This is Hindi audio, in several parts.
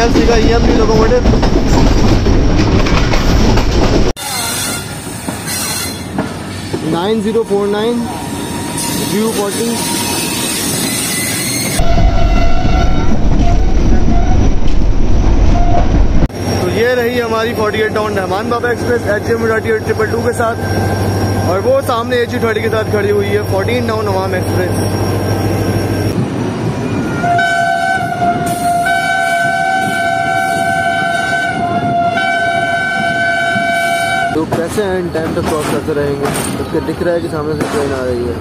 ILC का EMD लोकोमोटिव। (9049) U40। तो ये रही हमारी 48 डाउन रहमान बाबा एक्सप्रेस HM 222 के साथ, और वो सामने HU30 के साथ खड़ी हुई है 14 डाउन अवाम एक्सप्रेस। तो कैसे एंड टाइम तक क्रॉस करते रहेंगे, उसके दिख रहा है कि सामने से ट्रेन आ रही है।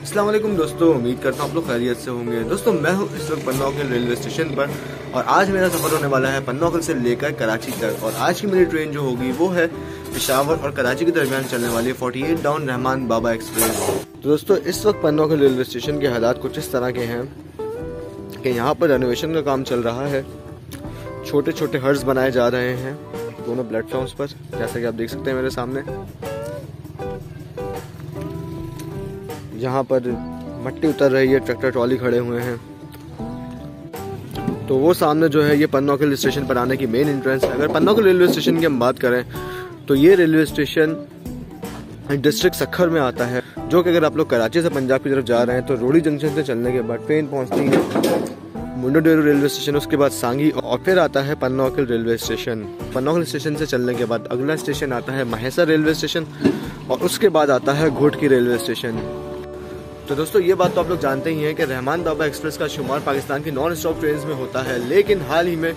अस्सलाम वालेकुम दोस्तों, उम्मीद करता हूँ आप लोग खैरियत से होंगे। दोस्तों मैं हूँ इस वक्त पन्नाकल रेलवे स्टेशन पर, और आज मेरा सफ़र होने वाला है पन्नाकल से लेकर कराची तक। और आज की मेरी ट्रेन जो होगी वो है पेशावर और कराची के दरमियान चलने वाली 48 डाउन रहमान बाबा एक्सप्रेस। तो दोस्तों इस वक्त पन्नाकल रेलवे स्टेशन के हालात कुछ इस तरह के हैं कि यहाँ पर रेनोवेशन का काम चल रहा है। छोटे छोटे हर्ट्स बनाए जा रहे हैं दोनों प्लेटफॉर्म्स पर, जैसा कि आप देख सकते हैं मेरे सामने। यहाँ पर मट्टी उतर रही है, ट्रैक्टर ट्रॉली खड़े हुए हैं। तो वो सामने जो है ये पन्नाकल स्टेशन पर आने की मेन एंट्रेंस है। अगर पन्नाकल रेलवे स्टेशन की हम बात करें तो ये रेलवे स्टेशन डिस्ट्रिक्ट सखर में आता है, जो कि अगर आप लोग कराची से पंजाब की तरफ जा रहे हैं तो रोडी जंक्शन से चलने के बाद ट्रेन पहुँचती है मुंडोडेरू रेलवे स्टेशन, उसके बाद सांगी, और फिर आता है पन्नाकल रेलवे स्टेशन। पन्नाकल स्टेशन से चलने के बाद अगला स्टेशन आता है माहेसा रेलवे स्टेशन, और उसके बाद आता है घोटकी रेलवे स्टेशन। तो दोस्तों ये बात तो आप लोग जानते ही हैं कि रहमान बाबा एक्सप्रेस का शुमार पाकिस्तान की नॉन स्टॉप ट्रेन में होता है, लेकिन हाल ही में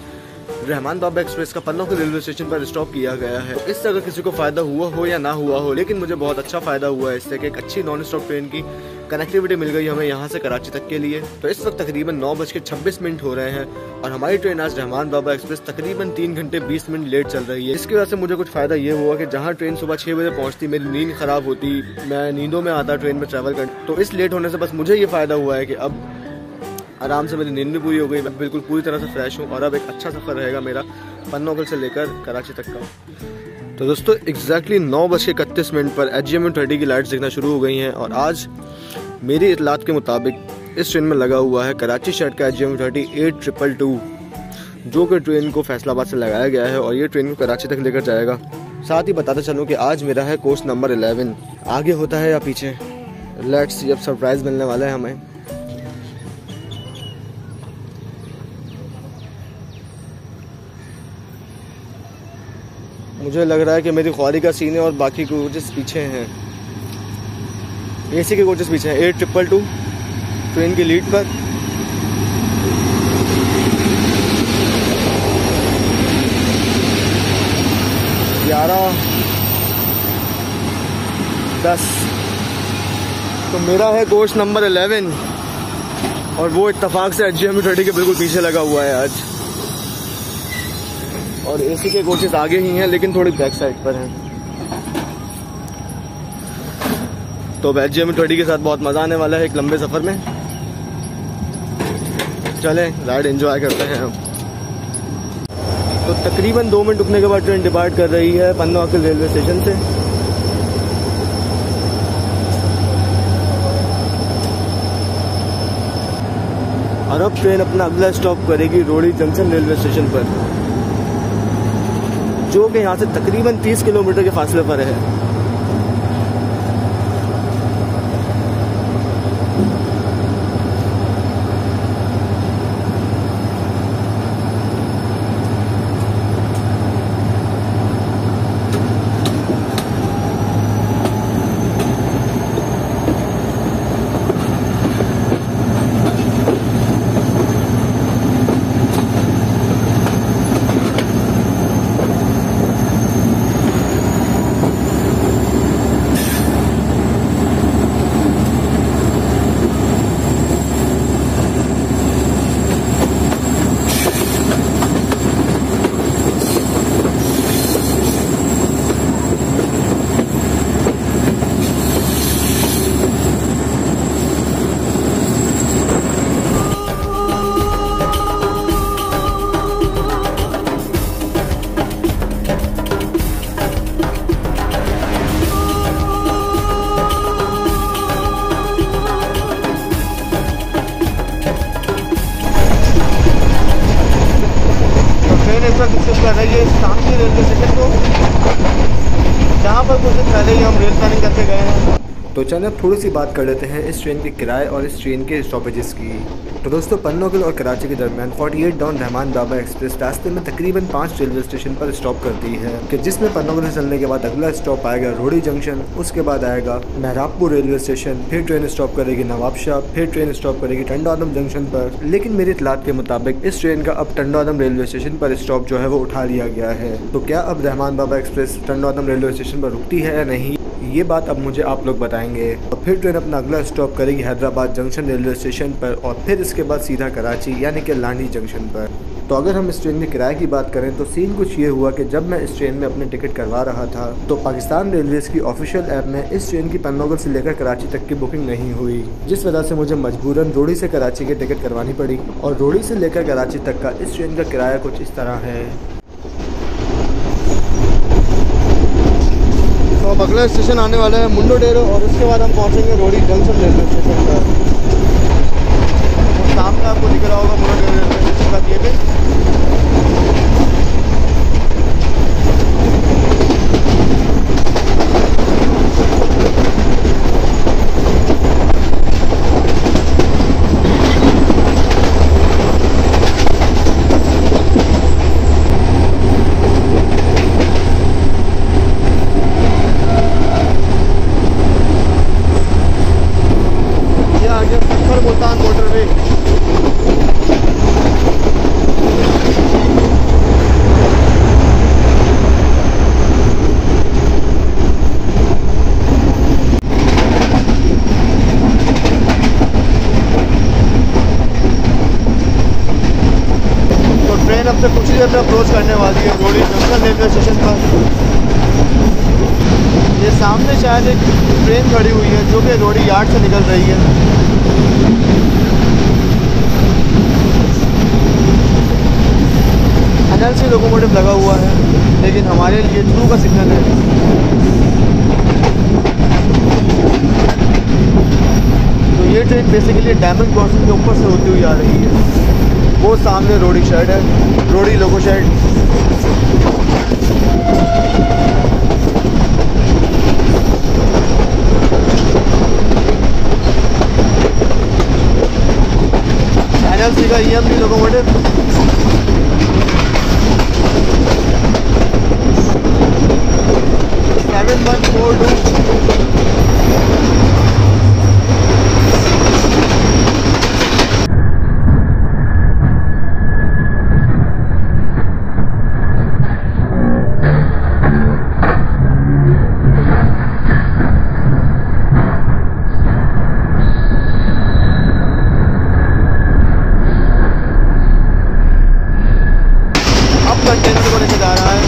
रहमान बाबा एक्सप्रेस का पन्नाकल रेलवे स्टेशन पर स्टॉप किया गया है। इससे अगर किसी को फायदा हुआ हो या ना हुआ हो, लेकिन मुझे बहुत अच्छा फायदा हुआ है इससे कि एक अच्छी नॉन स्टॉप ट्रेन की कनेक्टिविटी मिल गई हमें यहाँ से कराची तक के लिए। तो इस वक्त तकरीबन 9:26 हो रहे हैं, और हमारी ट्रेन आज रहमान बाबा एक्सप्रेस तकरीबन 3 घंटे 20 मिनट लेट चल रही है। इसकी वजह से मुझे कुछ फ़ायदा ये हुआ कि जहाँ ट्रेन सुबह 6 बजे पहुँचती, मेरी नींद ख़राब होती, मैं नींदों में आता ट्रेन में ट्रैवल कर, तो इस लेट होने से बस मुझे ये फ़ायदा हुआ है कि अब आराम से मेरी नींद भी पूरी हो गई, मैं बिल्कुल पूरी तरह से फ्रेश हूँ, और अब एक अच्छा सफ़र रहेगा मेरा पन्नाकल से लेकर कराची तक का। तो दोस्तों एग्जैक्टली 9:31 पर HM 30 की लाइट्स दिखना शुरू हो गई हैं, और आज मेरी इतलात के मुताबिक इस ट्रेन में लगा हुआ है कराची शहर का HM 30 8222, जो कि ट्रेन को फैसलाबाद से लगाया गया है, और ये ट्रेन को कराची तक लेकर जाएगा। साथ ही बताते चलूँ कि आज मेरा है कोच नंबर 11। आगे होता है या पीछे, लेट्स सी, अब सरप्राइज़ मिलने वाला है हमें। मुझे लग रहा है कि मेरी ख्वारी का सीन है और बाकी कोचेस पीछे हैं, AC के कोचेस पीछे हैं। 8222 ट्रेन की लीड पर। ग्यारह 10 तो मेरा है कोच नंबर 11, और वो इत्तेफाक से HM 30 के बिल्कुल पीछे लगा हुआ है आज। और AC के कोचेस आगे ही हैं, लेकिन थोड़ी बैक साइड पर हैं। तो HM 30 के साथ बहुत मज़ा आने वाला है एक लंबे सफ़र में। चलें राइड एंजॉय करते हैं हम। तो तकरीबन 2 मिनट रुकने के बाद ट्रेन डिपार्ट कर रही है पन्नाकल रेलवे स्टेशन से। और अब ट्रेन अपना अगला स्टॉप करेगी रोडी जंक्शन रेलवे स्टेशन पर, जो कि यहाँ से तकरीबन 30 किलोमीटर के फासले पर है। कर रही है शांति रेलवे स्टेशन को, जहाँ पर कुछ दिन पहले ही हम रेल प्लानिंग करके गए हैं। तो चलिए अब थोड़ी सी बात कर लेते हैं इस ट्रेन के किराए और इस ट्रेन के स्टॉपेजेस की। तो दोस्तों, पन्नोगल और कराची के दरमियान 48 डाउन रहमान बाबा एक्सप्रेस रास्ते में तकरीबन 5 रेलवे स्टेशन पर स्टॉप करती है, कि जिसमें पन्नोगल से चलने के बाद अगला स्टॉप आएगा रोडी जंक्शन, उसके बाद आएगा मेहराबपुर रेलवे स्टेशन, फिर ट्रेन स्टॉप करेगी नवाबशाह, फिर ट्रेन स्टॉप करेगी टंडो आदम जंक्शन पर। लेकिन मेरी इतलात के मुताबिक इस ट्रेन का अब टंडो आदम रेलवे स्टेशन पर स्टॉप जो है वो उठा लिया गया है। तो क्या अब रहमान बाबा एक्सप्रेस टंडो आदम रेलवे स्टेशन पर रुकती है या नहीं, ये बात अब मुझे आप लोग बताएंगे। और फिर ट्रेन अपना अगला स्टॉप करेगी हैदराबाद जंक्शन रेलवे स्टेशन पर, और फिर इसके बाद सीधा कराची यानी कि लांडी जंक्शन पर। तो अगर हम इस ट्रेन के किराए की बात करें तो सीन कुछ ये हुआ कि जब मैं इस ट्रेन में अपनी टिकट करवा रहा था तो पाकिस्तान रेलवेज़ की ऑफिशियल ऐप में इस ट्रेन की पन्नोगल से लेकर कराची तक की बुकिंग नहीं हुई, जिस वजह से मुझे मजबूरन रोडी से कराची की टिकट करवानी पड़ी। और रोडी से लेकर कराची तक का इस ट्रेन का किराया कुछ इस तरह है। तो अब अगला स्टेशन आने वाला है मुंडो डेरो, और उसके बाद हम पहुंचेंगे रोडी जंक्शन रेलवे स्टेशन पर। तो सामने आपको दिख रहा होगा मुंडो डेरो रेलवे स्टेशन का केबिन। अब से कुछ ही देर में अप्रोच करने वाली है रोडी जंक्शन रेलवे स्टेशन पर। ये सामने शायद एक ट्रेन खड़ी हुई है जो कि रोडी यार्ड से निकल रही है। NLC लोकोमोटिव लगा हुआ है, लेकिन हमारे लिए थ्रू का सिग्नल है। तो ये ट्रेन बेसिकली डायमंड क्रॉसिंग के ऊपर से होती हुई आ रही है। वो सामने रोडी शेड है, रोडी लोको शेड। NLC का EMD लोकोमोटिव। कंटेनर को लेके जा रहा है।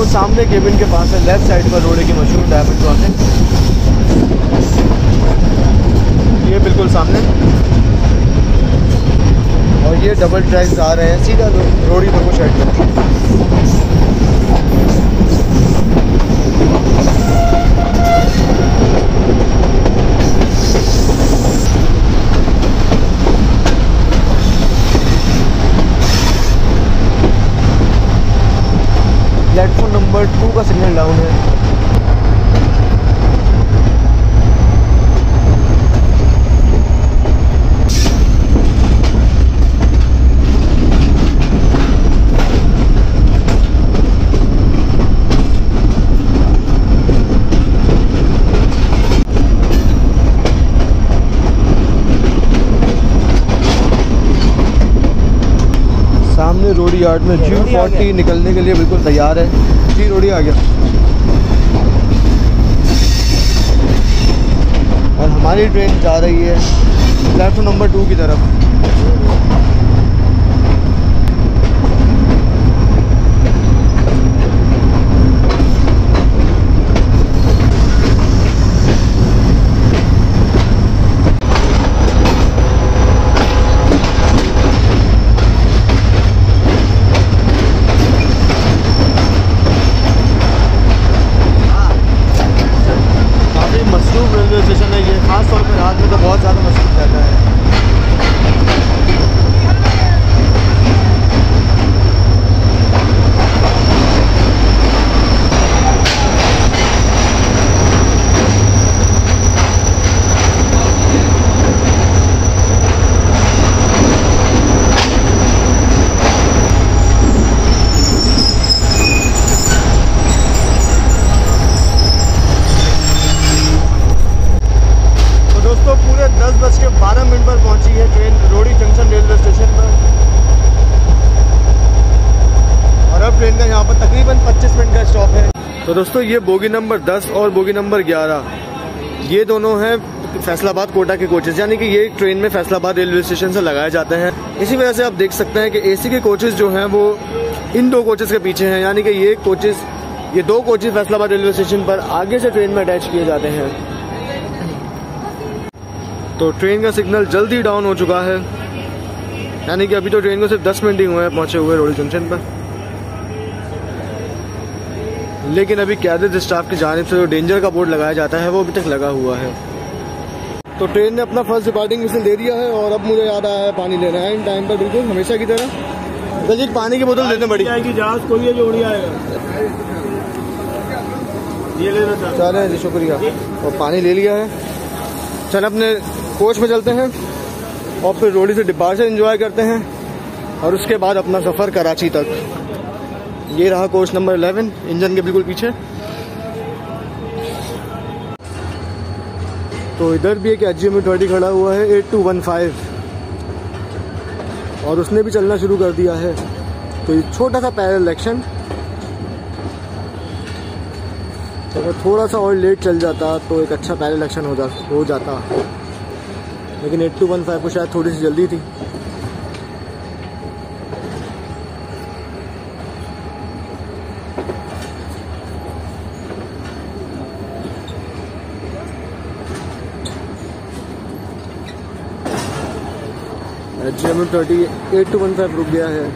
सामने केबिन के पास है, लेफ्ट साइड पर रोड की मशहूर डायमंड क्रॉसिंग, ये बिल्कुल सामने। और ये डबल ट्रैक्स आ रहे हैं सीधा रोडी लोको साइड में। प्लेटफॉर्म नंबर 2 का सिग्नल डाउन है। सामने रोडी यार्ड में G40 निकलने के लिए बिल्कुल तैयार है। जी रोडी आ गया और हमारी ट्रेन जा रही है प्लेटफॉर्म नंबर 2 की तरफ। रेलवे स्टेशन है ये, खास तौर पर रात में तो बहुत ज़्यादा मशहूर रहता है। पूरे 10:12 पर पहुंची है ट्रेन रोड़ी जंक्शन रेलवे स्टेशन पर, और अब ट्रेन का यहाँ पर तकरीबन 25 मिनट का स्टॉप है। तो दोस्तों ये बोगी नंबर 10 और बोगी नंबर 11 ये दोनों हैं फैसलाबाद कोटा के कोचेस, यानी कि ये ट्रेन में फैसलाबाद रेलवे स्टेशन से लगाए जाते हैं। इसी वजह से आप देख सकते हैं कि एसी के कोचेस जो हैं वो इन दो कोचेस के पीछे हैं, यानी कि ये दो कोचेस फैसलाबाद रेलवे स्टेशन पर आगे से ट्रेन में अटैच किए जाते हैं। तो ट्रेन का सिग्नल जल्दी डाउन हो चुका है, यानी कि अभी तो ट्रेन को सिर्फ 10 मिनट ही हुए हैं पहुंचे हुए रोड़ी जंक्शन पर, लेकिन अभी कैडेट स्टाफ की जानिब से जो डेंजर का बोर्ड लगाया जाता है वो अभी तक लगा हुआ है। तो ट्रेन ने अपना फर्स्ट डिपार्टिंग विसल दे दिया है और अब मुझे याद आया है पानी लेना है इन टाइम पर, बिल्कुल हमेशा की तरह। तो जी पानी की बोतल देने पड़ी जहाज कोई है जो उड़ी आएगा, ये ले लो। चले जी शुक्रिया, और पानी ले लिया है। चल अपने कोच में चलते हैं और फिर रोड़ी से डिपार्चर एंजॉय करते हैं और उसके बाद अपना सफ़र कराची तक। ये रहा कोच नंबर 11 इंजन के बिल्कुल पीछे। तो इधर भी एक HGMU30 खड़ा हुआ है 8215 और उसने भी चलना शुरू कर दिया है। तो ये छोटा सा पैरेलल एक्शन, अगर थोड़ा सा और लेट चल जाता तो एक अच्छा पैरेलल एक्शन हो जाता, लेकिन 8215 को शायद थोड़ी सी जल्दी थी। HGMU30 8215 रुक गया है।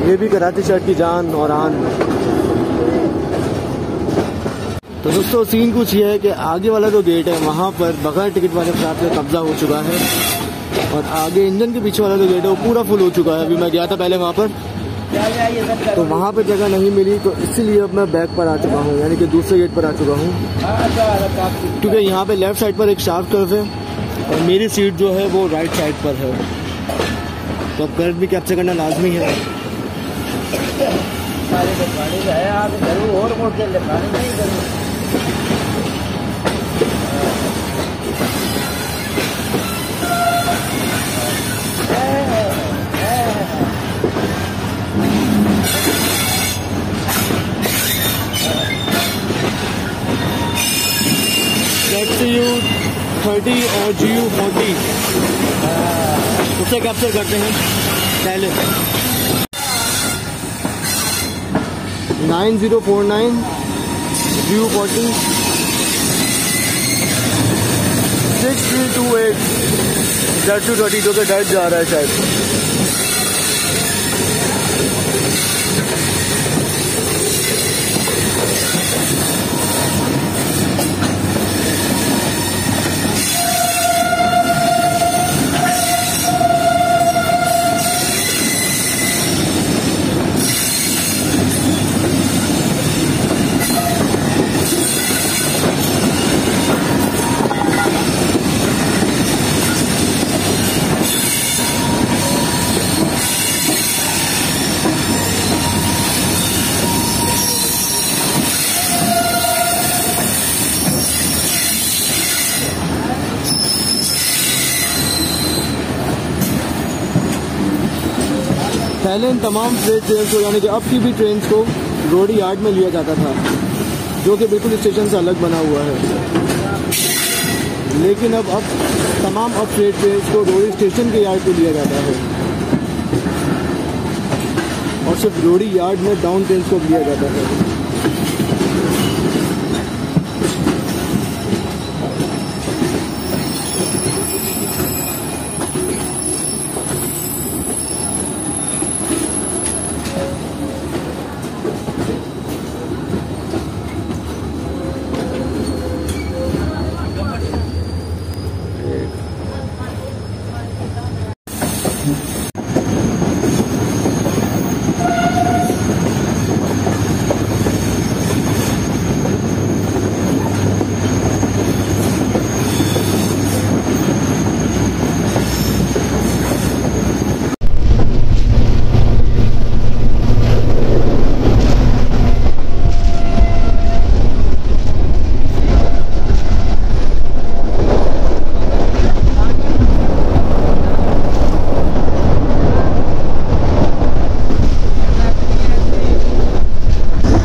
ये भी कराची शहर की जान और आन। तो दोस्तों सीन कुछ ये है कि आगे वाला जो गेट है वहाँ पर बगैर टिकट वाले साथ में कब्जा हो चुका है, और आगे इंजन के पीछे वाला जो गेट है वो पूरा फुल हो चुका है। अभी मैं गया था पहले वहाँ पर, तो वहाँ पर जगह नहीं मिली, तो इसीलिए अब मैं बैक पर आ चुका हूँ, यानी कि दूसरे गेट पर आ चुका हूँ, क्योंकि यहाँ पे लेफ्ट साइड पर एक शार्प कर्व है और मेरी सीट जो है वो राइट साइड पर है। तो अब कर्व भी कैप्चर करना लाजमी है। XU30 और GU40 उसे कैप्चर करते हैं पहले। 9049 GU40 6328 Z230 जो कि डायरेक्ट जा रहा है शायद। पहले इन तमाम फ्रेट ट्रेन को यानी कि अब की भी ट्रेन को रोडी यार्ड में लिया जाता था, जो कि बिल्कुल स्टेशन से अलग बना हुआ है। लेकिन अब तमाम फ्रेट ट्रेन को रोडी स्टेशन के यार्ड पे लिया जाता है और सिर्फ रोडी यार्ड में डाउन ट्रेन को लिया जाता है।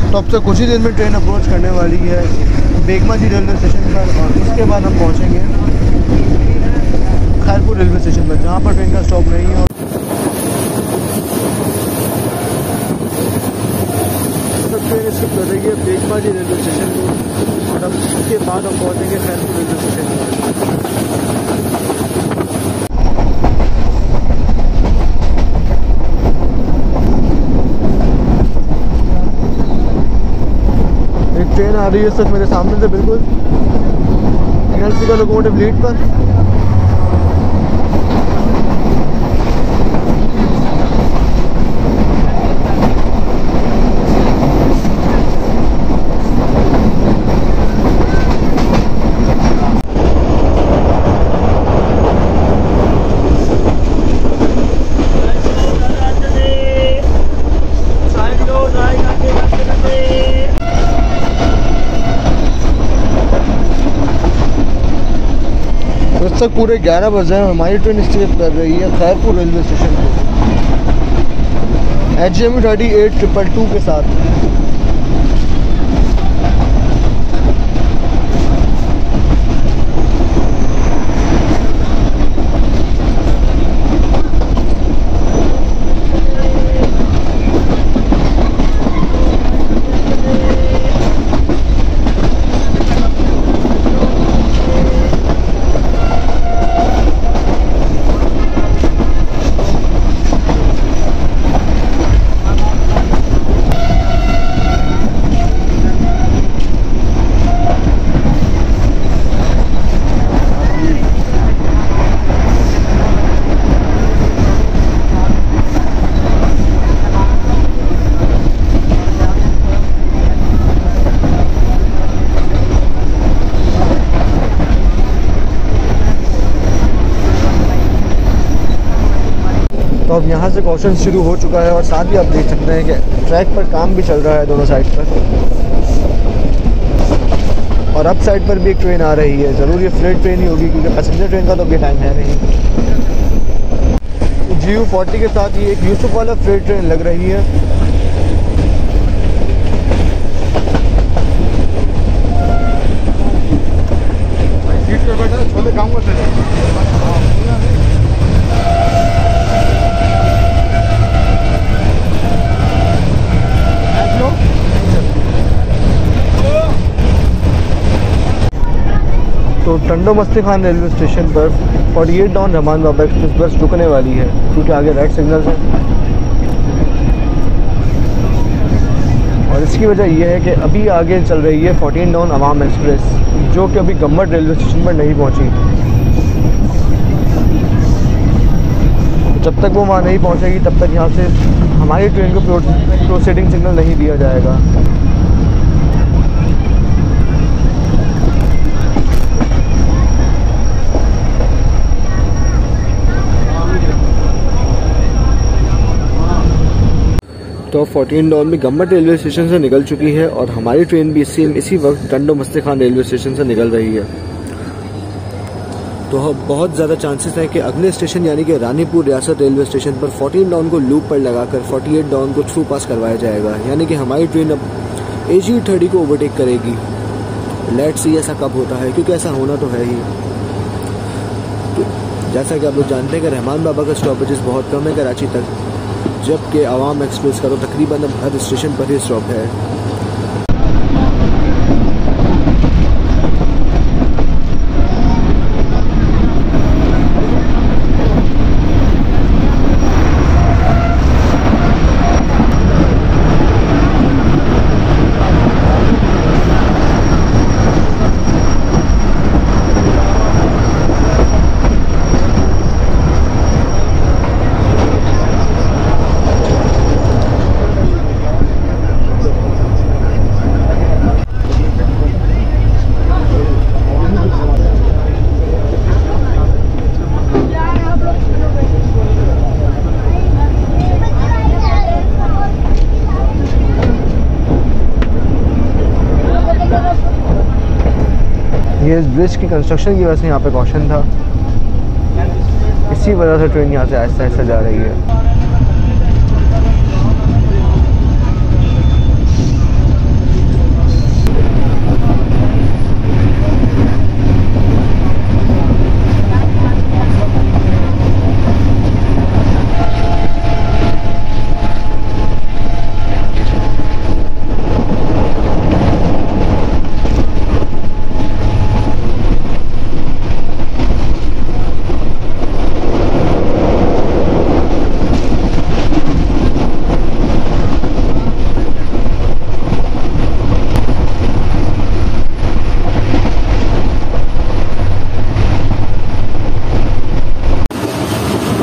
तो अब से कुछ ही देर में ट्रेन अप्रोच करने वाली है बेगमाजी रेलवे स्टेशन पर और उसके बाद हम पहुंचेंगे खैरपुर रेलवे स्टेशन पर, जहां पर ट्रेन का स्टॉप नहीं है। सब ट्रेन स्किप कर रही है बेगमाजी रेलवे स्टेशन को और अब उसके बाद हम पहुंचेंगे खैरपुर रेलवे स्टेशन पर। ट्रेन आ रही है सिर्फ मेरे सामने से बिल्कुल एनएलसी का लोकोमोटिव लीड पर। इस तक पूरे 11 बजे हमारी ट्रेन स्टे कर रही है खैरपुर रेलवे स्टेशन पे HM 3822 के साथ। तो अब यहाँ से क्वेश्चन शुरू हो चुका है और साथ ही आप देख सकते हैं कि ट्रैक पर काम भी चल रहा है दोनों साइड पर, और अप साइड पर भी एक ट्रेन आ रही है। ज़रूर ये फ्रेट ट्रेन ही होगी क्योंकि पैसेंजर ट्रेन का तो अभी टाइम है नहीं। GU40 के साथ ये एक यूसुफ वाला फ्रेट ट्रेन लग रही है। सीट पे बैठा छोले खाऊंगा। तो टंडो मस्ती खान रेलवे स्टेशन पर 48 डाउन रहमान बाबा एक्सप्रेस बस रुकने वाली है क्योंकि आगे रेड सिग्नल है। और इसकी वजह यह है कि अभी आगे चल रही है 14 डाउन अवाम एक्सप्रेस, जो कि अभी गम्मट रेलवे स्टेशन पर नहीं पहुंची। जब तक वो वहाँ नहीं पहुंचेगी तब तक यहाँ से हमारी ट्रेन को प्रोसीडिंग सिग्नल नहीं दिया जाएगा। तो 14 डाउन में गम्मट रेलवे स्टेशन से निकल चुकी है और हमारी ट्रेन भी इसी वक्त टंडो मस्ती खान रेलवे स्टेशन से निकल रही है। तो बहुत ज़्यादा चांसेस हैं कि अगले स्टेशन यानी कि रानीपुर रियासत रेलवे स्टेशन पर 14 डाउन को लूप पर लगाकर 48 डाउन को थ्रू पास करवाया जाएगा, यानी कि हमारी ट्रेन अब AG 30 को ओवरटेक करेगी। लेट्स सी ऐसा कब होता है, क्योंकि ऐसा होना तो है ही। तो जैसा कि आप लोग जानते हैं कि रहमान बाबा का स्टॉपेजेस बहुत कम है कराची तक, जबकि आवाम एक्सप्रेस का तो तकरीबन अब हर स्टेशन पर ही स्टॉप है। ये इस ब्रिज की कंस्ट्रक्शन की वजह से यहाँ पे कॉशन था, इसी वजह से ट्रेन यहाँ से आहिस्ता आहिस्ता जा रही है।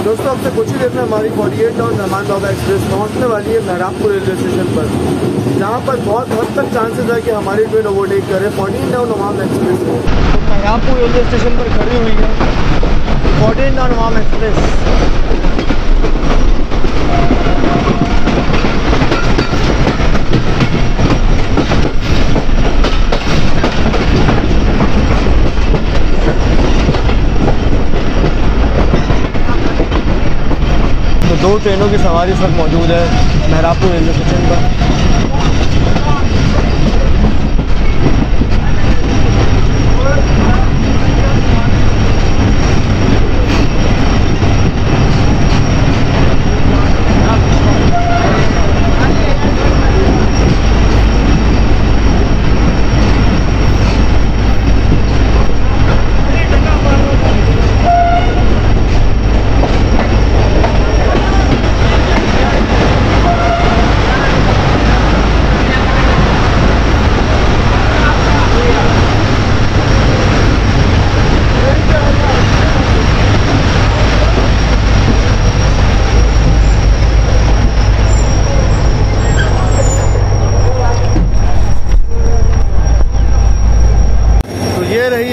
दोस्तों अब से कुछ ही देर में हमारी 48 डाउन रहमान बाबा एक्सप्रेस पहुंचने वाली है महरामपुर रेलवे स्टेशन पर, जहां पर बहुत हद तक चांसेस है कि हमारी ट्रेन ओवरटेक करे 14 डाउन अवाम एक्सप्रेस को। तो महरामपुर रेलवे स्टेशन पर खड़ी हुई है 14 डाउन अवाम एक्सप्रेस। तो 2 ट्रेनों की सवारी इस वक्त मौजूद है महरामपुर रेलवे स्टेशन पर।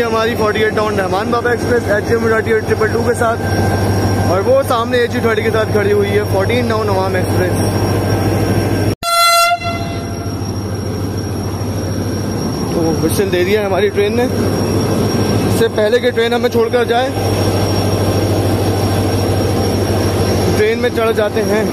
हमारी 48 डाउन रहमान बाबा एक्सप्रेस HM 8822 के साथ, और वो सामने AG 30 के साथ खड़ी हुई है 14 डाउन अवाम एक्सप्रेस। तो विसल दे दिया है हमारी ट्रेन ने, इससे पहले कि ट्रेन हमें छोड़कर जाए ट्रेन में चढ़ जाते हैं।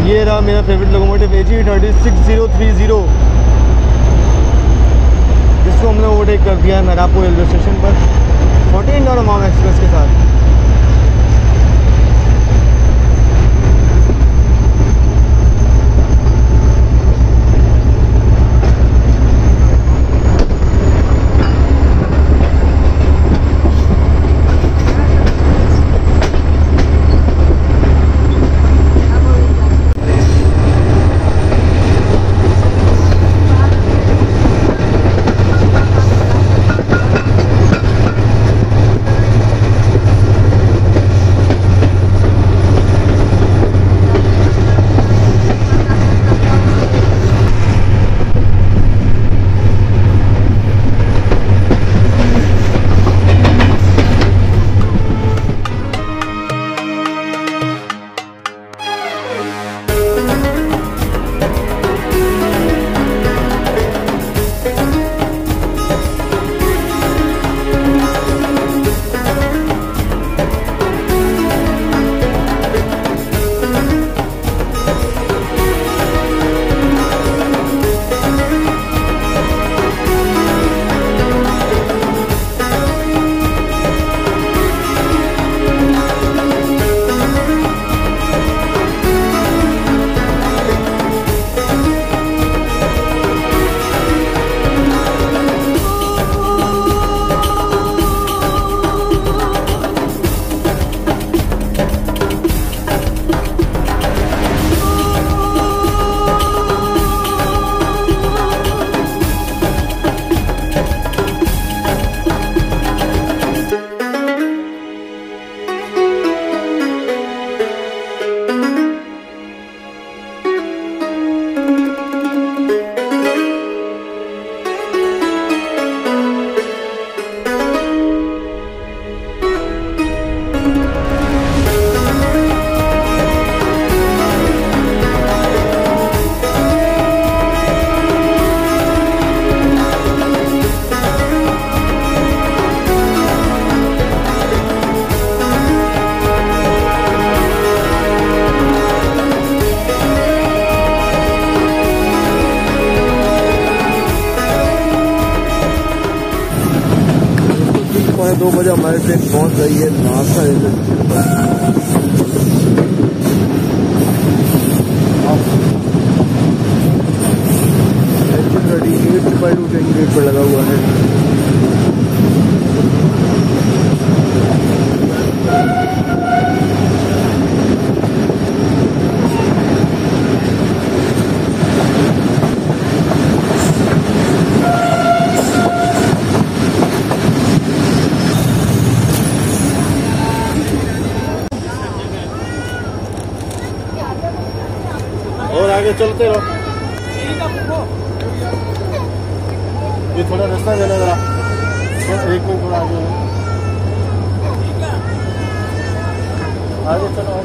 ये रहा मेरा फेवरेट लोकोमोटिव AG 306030, जिसको हमने ओवरटेक कर दिया है महरामपुर रेलवे स्टेशन पर 14 डाउन अवाम एक्सप्रेस के साथ। 2 बजे हमारी ट्रेन पहुंच रही है नासा रेलवे स्टेशन पर। रेडी 852 ट्रेन गेट पर लगा हुआ है। और आगे चलते रहो। ये थोड़ा रास्ता देना जरा, एक मिनट थोड़ा आगे चलो।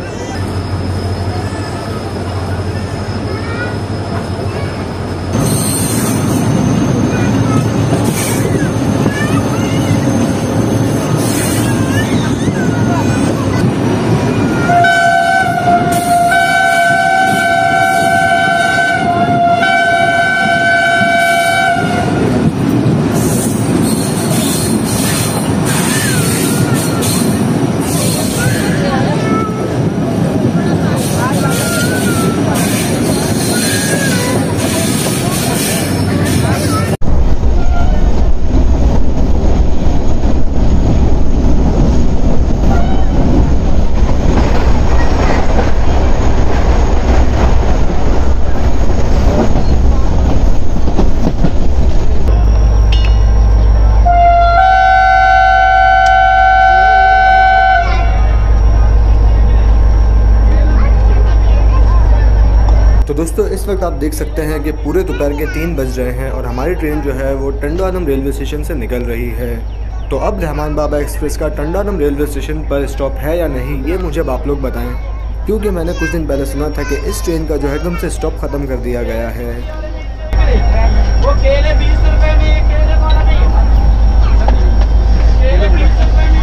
तो दोस्तों इस वक्त आप देख सकते हैं कि पूरे दोपहर के 3 बज रहे हैं और हमारी ट्रेन जो है वो टंडवानम रेलवे स्टेशन से निकल रही है। तो अब रहमान बाबा एक्सप्रेस का टंडवानम रेलवे स्टेशन पर स्टॉप है या नहीं, ये मुझे अब आप लोग बताएं, क्योंकि मैंने कुछ दिन पहले सुना था कि इस ट्रेन का जो है एकदम से स्टॉप ख़त्म कर दिया गया है। वो केले 20 रुपए में, केले वाला नहीं, केले 20 रुपए में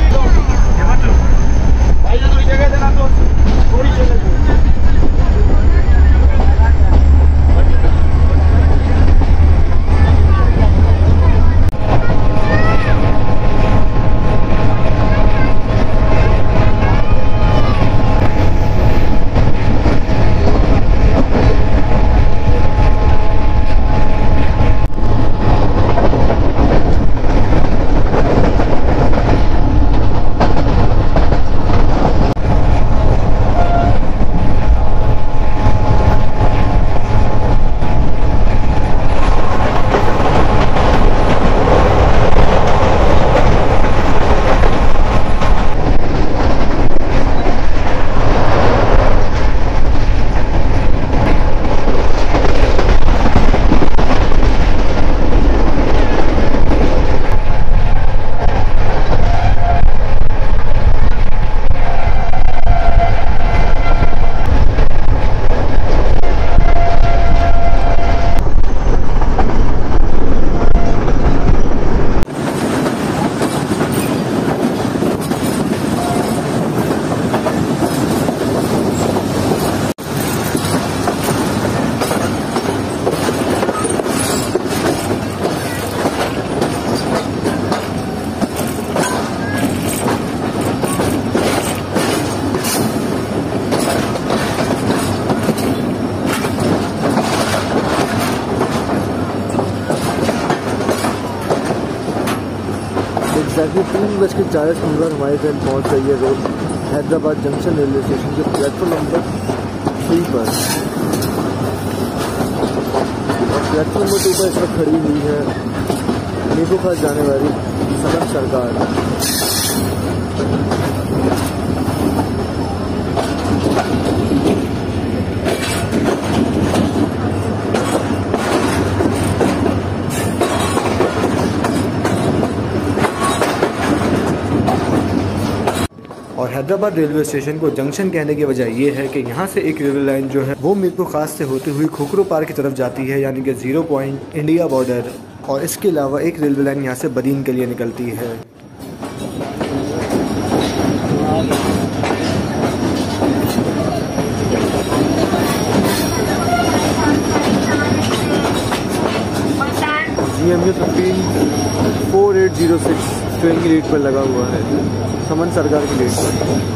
भाई थोड़ी जगह देना, तो थोड़ी जगह एग्जैक्टली 3:40 हमारी ट्रेन पहुंच रही है road Hyderabad junction railway station के प्लेटफॉर्म नंबर 3 पर। और प्लेटफॉर्म नंबर 2 पर इस वक्त खड़ी हुई है नीको खास जाने वाली सनत सरकार। और हैदराबाद रेलवे स्टेशन को जंक्शन कहने की वजह यह है कि यहाँ से एक रेलवे लाइन जो है वो मीरपुर खास से होती हुई खोखरो पार की तरफ जाती है, यानी कि 0 पॉइंट इंडिया बॉर्डर। और इसके अलावा एक रेलवे लाइन यहाँ से बदीन के लिए निकलती है। GMU 15 4806 ट्रेन की लीड पर लगा हुआ है, समन सरकार की लीड पर।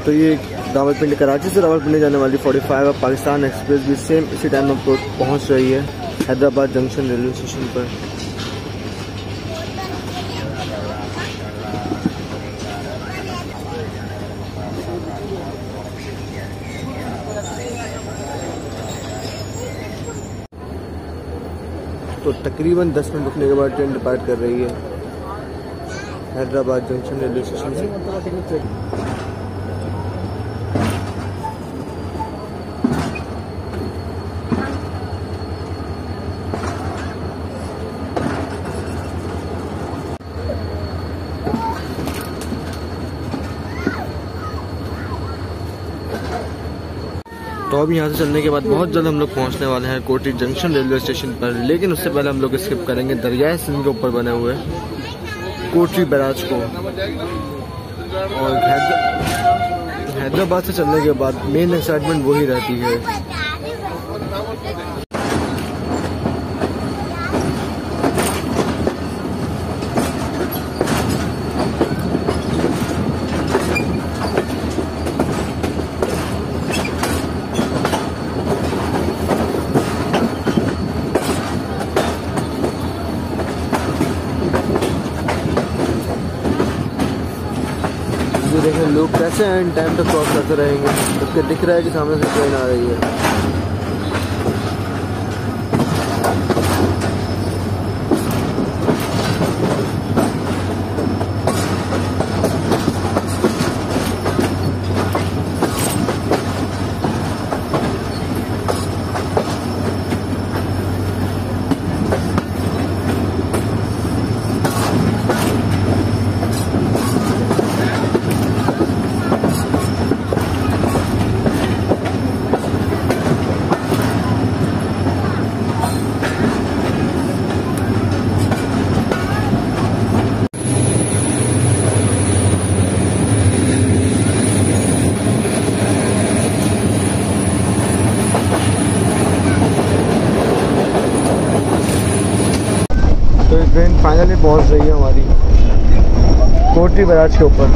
तो ये रावलपिंडी, कराची से रावलपिंडी जाने वाली 45 और पाकिस्तान एक्सप्रेस भी सेम इसी टाइम में पहुंच रही है हैदराबाद जंक्शन रेलवे स्टेशन पर। तो तकरीबन 10 मिनट रुकने के बाद ट्रेन डिपार्ट कर रही है हैदराबाद जंक्शन रेलवे स्टेशन से। तो अब यहाँ से चलने के बाद बहुत जल्द हम लोग पहुँचने वाले हैं कोटी जंक्शन रेलवे स्टेशन पर, लेकिन उससे पहले हम लोग स्किप करेंगे दरियाए सिंध के ऊपर बने हुए कोटी बैराज को। और हैदराबाद से चलने के बाद मेन एक्साइटमेंट वही रहती है। देखें लोग कैसे एंड टाइम तक क्रॉस करते रहेंगे, जबकि दिख रहा है कि सामने से ट्रेन आ रही है। ट्रेन फाइनली पहुंच रही है हमारी कोटी बैराज के ऊपर।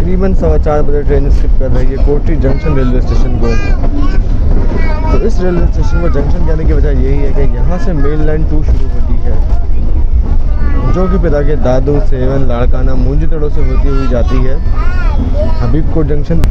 तकरीबन 4:15 बजे ट्रेन स्किप कर रही है कोटरी जंक्शन रेलवे स्टेशन को। तो इस रेलवे स्टेशन को जंक्शन कहने की वजह यही है कि यहाँ से मेन लाइन 2 शुरू होती है, जो कि फिर आगे दादू, सेवन, लाड़काना, मुंजी तड़ों से होती हुई जाती है हबीबकोट जंक्शन।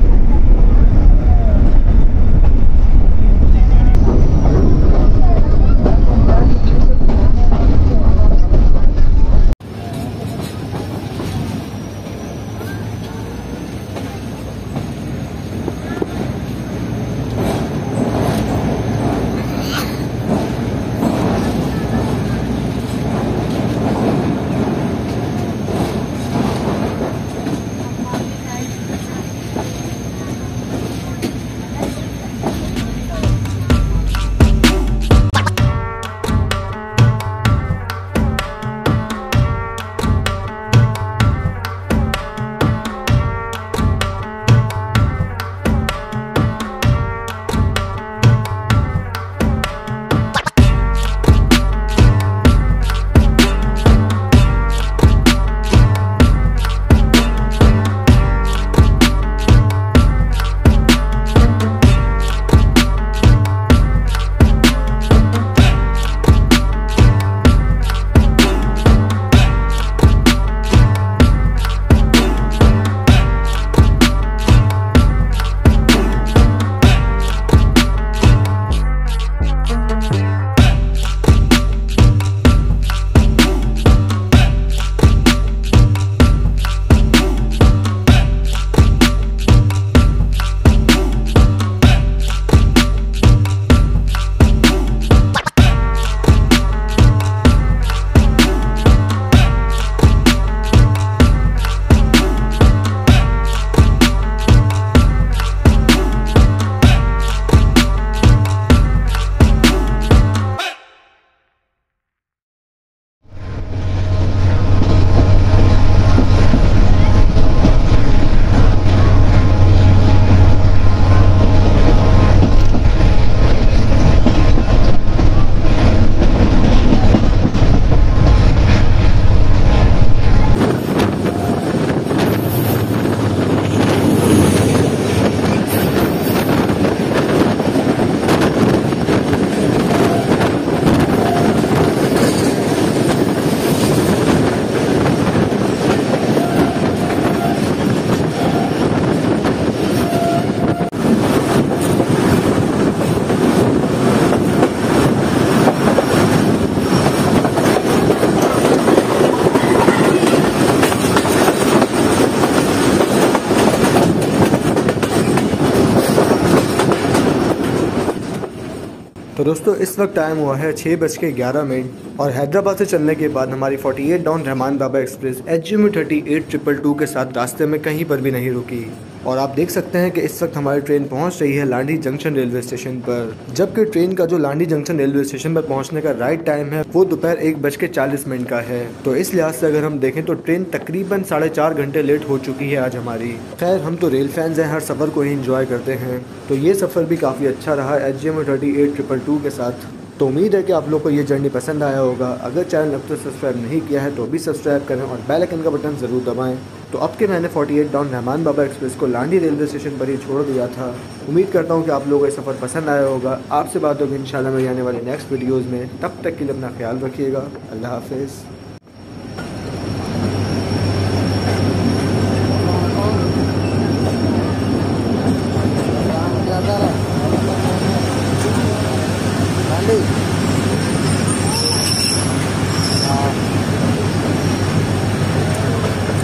तो दोस्तों इस वक्त टाइम हुआ है 6:11 और हैदराबाद से चलने के बाद हमारी 48 डाउन रहमान बाबा एक्सप्रेस HGMU 38-222 के साथ रास्ते में कहीं पर भी नहीं रुकी। और आप देख सकते हैं कि इस वक्त हमारी ट्रेन पहुंच रही है लांडी जंक्शन रेलवे स्टेशन पर, जबकि ट्रेन का जो लांडी जंक्शन रेलवे स्टेशन पर पहुंचने का राइट टाइम है वो दोपहर 1:40 का है। तो इस लिहाज से अगर हम देखें तो ट्रेन तकरीबन 4.5 घंटे लेट हो चुकी है आज हमारी। खैर हम तो रेल फैंस हैं, हर सफ़र को ही इंजॉय करते हैं, तो ये सफ़र भी काफ़ी अच्छा रहा HGMU 38-222 के साथ। तो उम्मीद है कि आप लोग को ये जर्नी पसंद आया होगा। अगर चैनल अब तक सब्सक्राइब नहीं किया है तो अभी सब्सक्राइब करें और बेल आइकन का बटन ज़रूर दबाएं। तो अब के मैंने 48 डाउन रहमान बाबा एक्सप्रेस को लांडी रेलवे स्टेशन पर ही छोड़ दिया था। उम्मीद करता हूँ कि आप लोगों को ये सफ़र पसंद आया होगा। आपसे बात होगी इंशाल्लाह मेरी आने वाली नेक्स्ट वीडियोज़ में। तब तक के लिए अपना ख्याल रखिएगा। अल्लाह हाफिज़।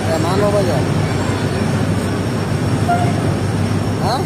रहमान बाबा जाए। हाँ